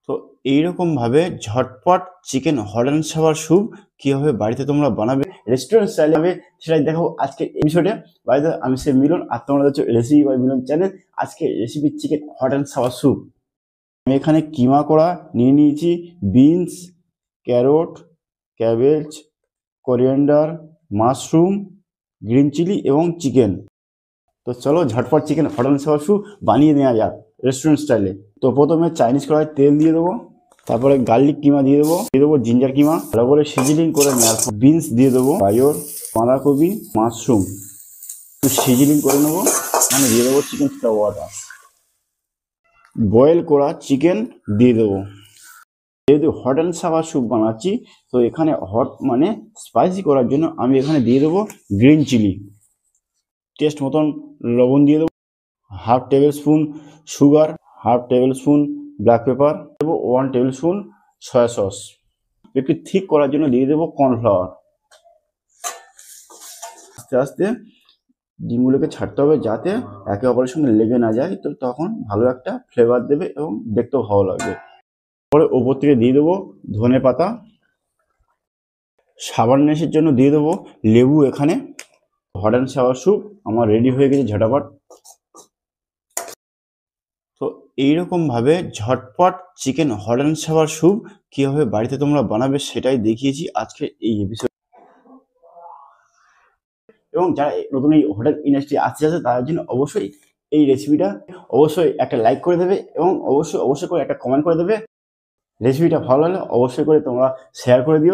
তো এইরকম ভাবে ঝটপট chicken hot and sour soup কিভাবে বাড়িতে তোমরা বানাবে রেস্টুরেন্ট স্টাইলে হবে সেটাই দেখাবো আজকের এপিসোডে। বাড়িতে আমি সে মিলন আর তোমরা হচ্ছে রেসিপি বাই মিলন চ্যানেল। আজকে recipe chicken hot and sour soup. আমি এখানে কিমা করা নিয়ে নিয়েছি, beans, carrot, cabbage, coriander, mushroom, green chilli এবং চিকেন। তো চলো ঝটপট chicken hot and sour soup বানিয়ে নেওয়া যাক রেস্টুরেন্ট স্টাইলে। তো প্রথমে চাইনিজ কড়াই তেল দিয়ে দেবো, তারপরে গার্লিক কিমা দিয়ে দেবো জিঞ্জার কিমা, ভালো করে সিজনিং করে নেওয়ার পর বিনস দিয়ে দেবো, গাজর, বাঁধাকপি, মাশরুম একটু সিজনিং করে নেবো, মানে দিয়ে দেবো চিকেন ওয়াটার, বয়েল করা চিকেন দিয়ে দেবো। যেহেতু হট অ্যান্ড সাওয়ার স্যুপ বানাচ্ছি, তো এখানে হট মানে স্পাইসি করার জন্য আমি এখানে দিয়ে দেবো গ্রিন চিলি, টেস্ট মতন লবণ দিয়ে দেবো, half table spoon sugar, half table spoon black pepper দেবো, 1 টেবিল স্পুন সয়া সস। একটু ঠিক করার জন্য দিয়ে দেবো কর্নফ্লাওয়ার। আস্তে আস্তে ডিমগুলোকে ছাড়তে হবে যাতে একে অপরের সঙ্গে লেগে না যায়, তো তখন ভালো একটা ফ্লেভার দেবে এবং দেখতেও ভালো লাগবে। পরে ওপর থেকে দিয়ে দেবো ধনে পাতা, সাবারনেসের জন্য দিয়ে দেবো লেবু। এখানে হট অ্যান্ড সাওয়ার স্যুপ আমার রেডি হয়ে গেছে ঝটাপট। তো এইরকম ভাবে ঝটপট chicken hot and sour soup কিভাবে বাড়িতে তোমরা বানাবে সেটাই দেখিয়েছি আজকে এই এপিসোড। এবং যারা নতুন এই হোটেল ইন্ডাস্ট্রি আসতে যাচ্ছে তাদের জন্য অবশ্যই এই রেসিপিটা অবশ্যই একটা লাইক করে দেবে এবং অবশ্যই করে একটা কমেন্ট করে দেবে। রেসিপিটা ভালো লাগলে অবশ্যই করে তোমরা শেয়ার করে দিও।